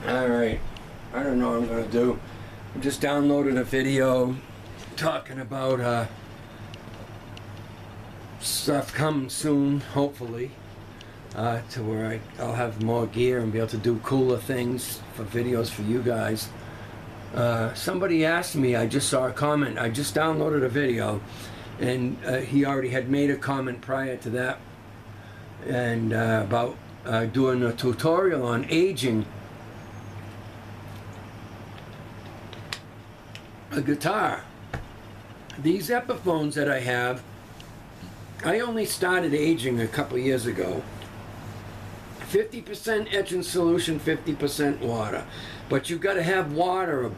Alright, I don't know what I'm going to do. I just downloaded a video talking about stuff coming soon, hopefully, to where I'll have more gear and be able to do cooler things for videos for you guys. Somebody asked me, I just saw a comment, I just downloaded a video, and he already had made a comment prior to that, and about doing a tutorial on aging a guitar. These Epiphones that I have, I only started aging a couple years ago. 50% etching solution, 50% water. But you've got to have water, a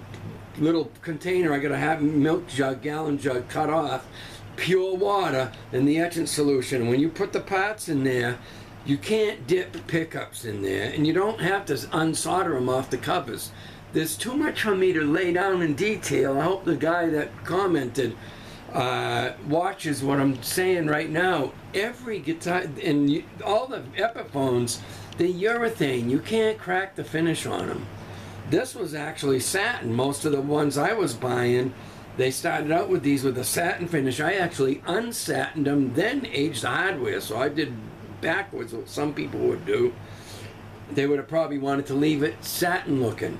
little container. I got to have milk jug, gallon jug cut off, pure water, and the etching solution. When you put the parts in there, you can't dip pickups in there, and you don't have to unsolder them off the covers. There's too much for me to lay down in detail. I hope the guy that commented watches what I'm saying right now. Every guitar, and all the Epiphones, they're urethane. You can't crack the finish on them. This was actually satin. Most of the ones I was buying, they started out with these with a satin finish. I actually unsatined them, then aged the hardware. So I did backwards what some people would do. They would have probably wanted to leave it satin looking.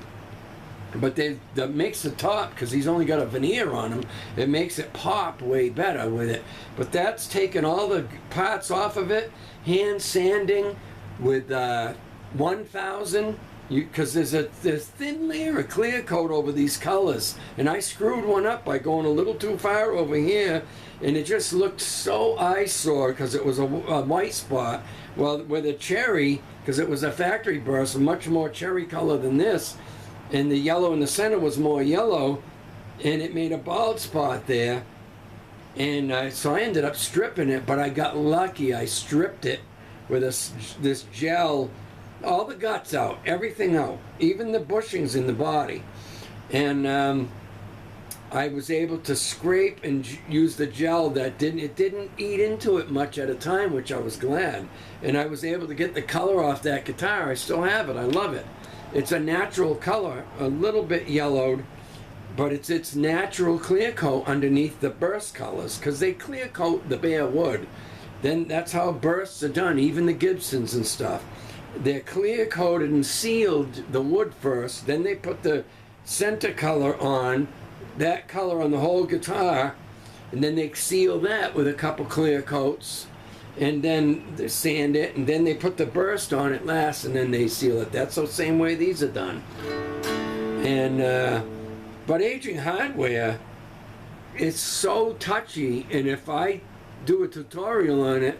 But that makes the top, because he's only got a veneer on him, it makes it pop way better with it. But that's taking all the parts off of it, hand sanding with 1000, because there's a thin layer of clear coat over these colors. And I screwed one up by going a little too far over here, and it just looked so eyesore because it was a white spot. Well, with a cherry, because it was a factory burst, much more cherry color than this, and the yellow in the center was more yellow, and it made a bald spot there. And so I ended up stripping it, but I got lucky. I stripped it with this gel, all the guts out, everything out, even the bushings in the body. And I was able to scrape and use the gel that didn't eat into it much at a time, which I was glad. And I was able to get the color off that guitar. I still have it. I love it. It's a natural color, a little bit yellowed, but it's its natural clear coat underneath the burst colors, because they clear coat the bare wood. Then that's how bursts are done, even the Gibsons and stuff. They're clear coated and sealed the wood first, then they put the center color on, that color on the whole guitar, and then they seal that with a couple clear coats, and then they sand it, and then they put the burst on it last, and then they seal it. That's the same way these are done. And but aging hardware, it's so touchy, and if I do a tutorial on it,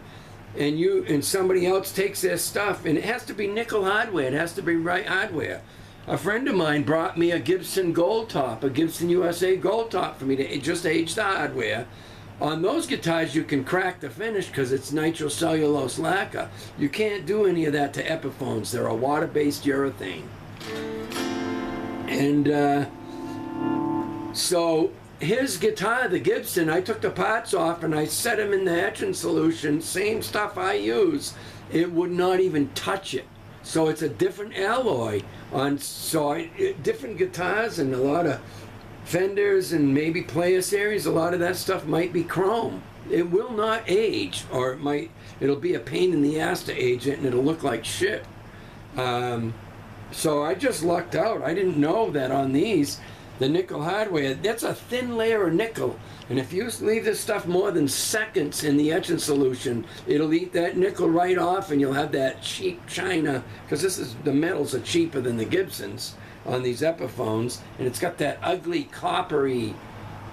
and somebody else takes their stuff, and it has to be nickel hardware, it has to be right hardware. A friend of mine brought me a Gibson Gold Top, a Gibson USA Gold Top for me to just age the hardware. On those guitars you can crack the finish because it's nitrocellulose lacquer. You can't do any of that to Epiphones. They're a water-based urethane. And so his guitar, the Gibson, I took the parts off and I set them in the etching solution, same stuff I use. It would not even touch it. So it's a different alloy on different guitars, and a lot of Fenders and maybe Player Series, a lot of that stuff might be chrome. It will not age, or it'll be a pain in the ass to age it, and it'll look like shit. So I just lucked out. I didn't know that on these, the nickel hardware, that's a thin layer of nickel. And if you leave this stuff more than seconds in the etching solution, it'll eat that nickel right off, and you'll have that cheap china, because the metals are cheaper than the Gibsons on these Epiphones, and it's got that ugly coppery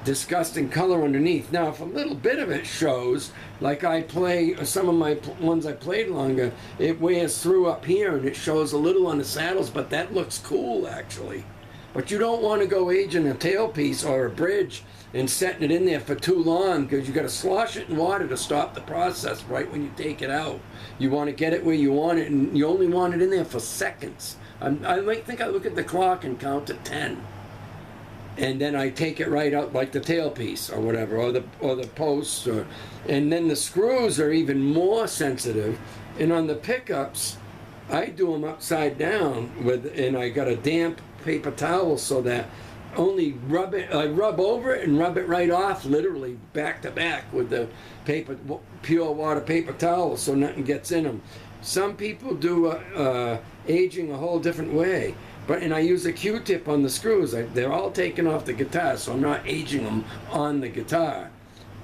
disgusting color underneath. Now if a little bit of it shows, like I play some of my ones I played longer, it wears through up here and it shows a little on the saddles, but that looks cool actually. But you don't want to go aging a tailpiece or a bridge and setting it in there for too long, because you got to slosh it in water to stop the process right when you take it out. You want to get it where you want it, and you only want it in there for seconds. I might think I look at the clock and count to 10, and then I take it right out, like the tailpiece or whatever, or the posts, and then the screws are even more sensitive. And on the pickups, I do them upside down and I got a damp paper towel so that only I rub over it and rub it right off, literally back to back with the pure water paper towel so nothing gets in them. Some people do aging a whole different way. And I use a Q-tip on the screws. They're all taken off the guitar, so I'm not aging them on the guitar.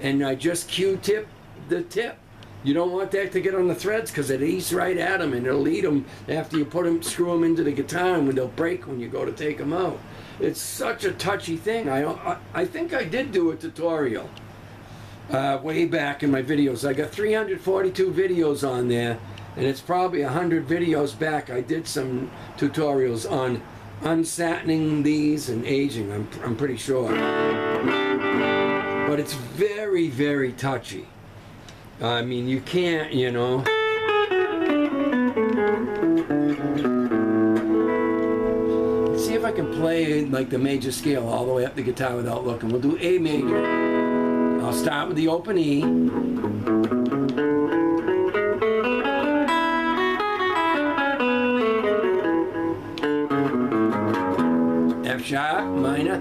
And I just Q-tip the tip. You don't want that to get on the threads because it eats right at them and it'll eat them after you screw them into the guitar, and they'll break when you go to take them out. It's such a touchy thing. I think I did do a tutorial way back in my videos. I got 342 videos on there. And it's probably 100 videos back. I did some tutorials on unsatining these and aging, I'm pretty sure. But it's very, very touchy. I mean, you can't, you know. Let's see if I can play like the major scale all the way up the guitar without looking. We'll do A major. I'll start with the open E. F sharp, minor.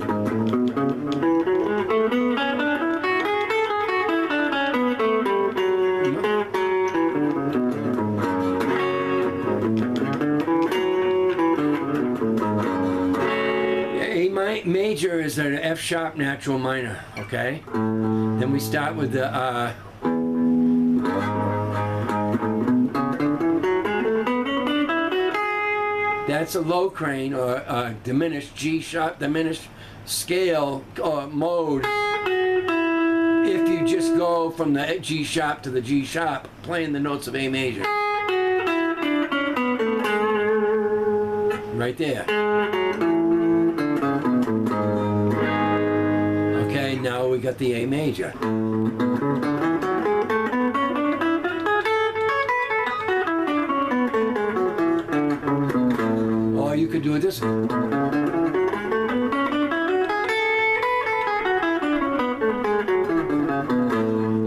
A major is an F sharp natural minor, okay? Then we start with the that's a low crane or diminished G sharp diminished scale mode. If you just go from the G sharp to the G sharp, playing the notes of A major. Right there. Okay, now we got the A major. Or you could do it this way.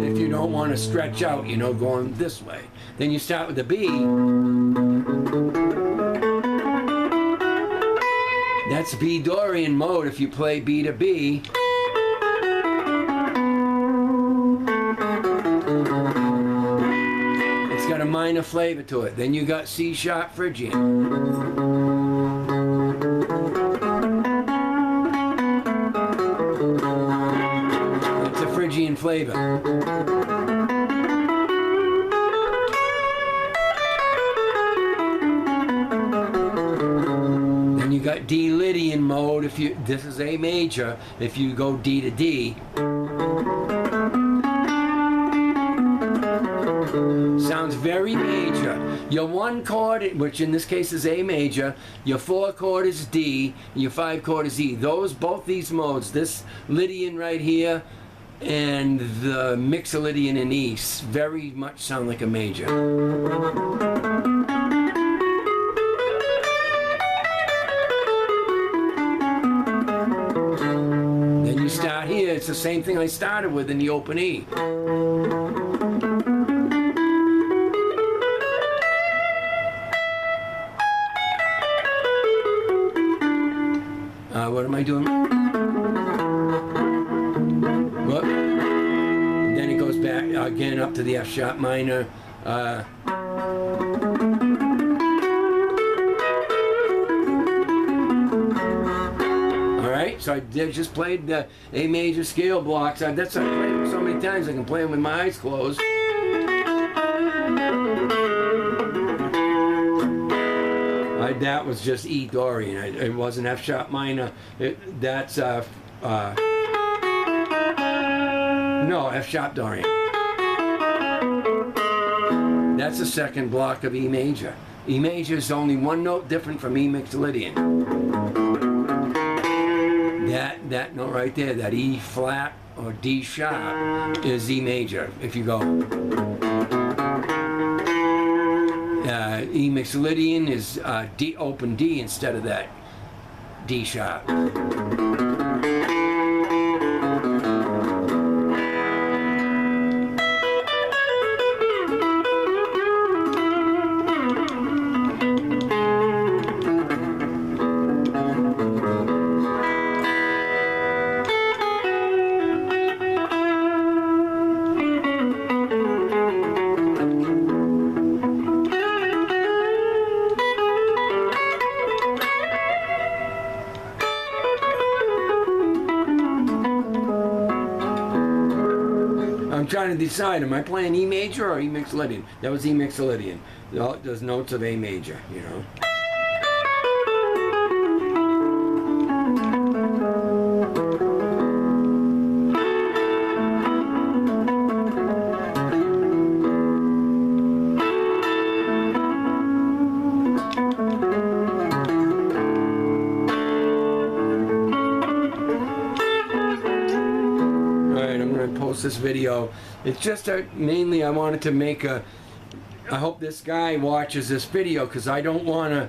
If you don't want to stretch out, you know, going this way. Then you start with the B. That's B Dorian mode if you play B to B. It's got a minor flavor to it. Then you got C sharp Phrygian. That's a Phrygian flavor. Then you got D Lydian mode if you, this is A major, if you go D to D. Sounds very major. Your one chord, which in this case is A major, your 4 chord is D, and your 5 chord is E. Both these modes, this Lydian right here and the Mixolydian in E, very much sound like a major. Then you start here, it's the same thing I started with in the open E. What am I doing? What? Then it goes back again up to the F sharp minor. Alright, so I just played the A major scale blocks. That's I played them so many times I can play them with my eyes closed. That was just E Dorian. It wasn't F sharp minor. That's no, F sharp Dorian. That's the second block of E major. E major is only one note different from E Mixolydian. That note right there, that E flat or D sharp, is E major. If you go. E Mixolydian is D open D instead of that D sharp. I'm trying to decide, am I playing E major or E mixolydian? That was E mixolydian. There's notes of A major, you know. This video. It's just mainly I wanted to make a, I hope this guy watches this video, because I don't want to,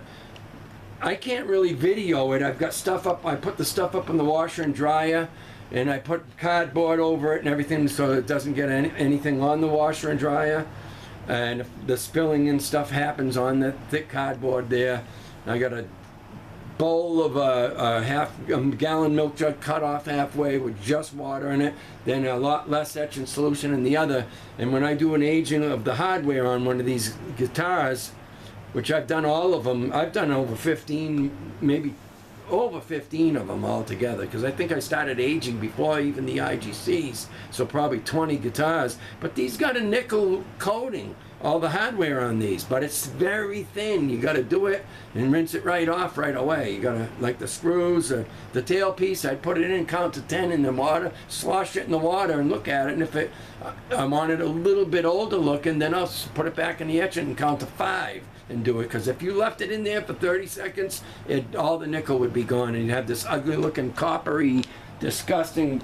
I can't really video it. I've got stuff up, I put the stuff up in the washer and dryer, and I put cardboard over it and everything so it doesn't get anything on the washer and dryer, and if the spilling and stuff happens on the thick cardboard there, I got a bowl of a gallon milk jug cut off halfway with just water in it, then a lot less etchant solution in the other. And when I do an aging of the hardware on one of these guitars, which I've done all of them, I've done over 15, maybe over 15 of them altogether, because I think I started aging before even the IGCs, so probably 20 guitars. But these got a nickel coating, all the hardware on these, but it's very thin. You got to do it and rinse it right off right away. You got to, like the screws, the tailpiece, I put it in, count to 10 in the water, slosh it in the water and look at it, and if it, I want it a little bit older looking, then I'll put it back in the etchant and count to 5 and do it, because if you left it in there for 30 seconds, all the nickel would be gone, and you'd have this ugly looking coppery, disgusting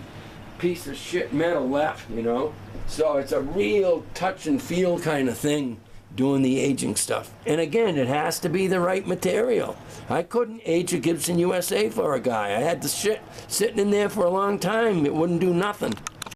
piece of shit metal left, you know. So it's a real touch and feel kind of thing doing the aging stuff. And again, it has to be the right material. I couldn't age a Gibson USA for a guy. I had the shit sitting in there for a long time. It wouldn't do nothing.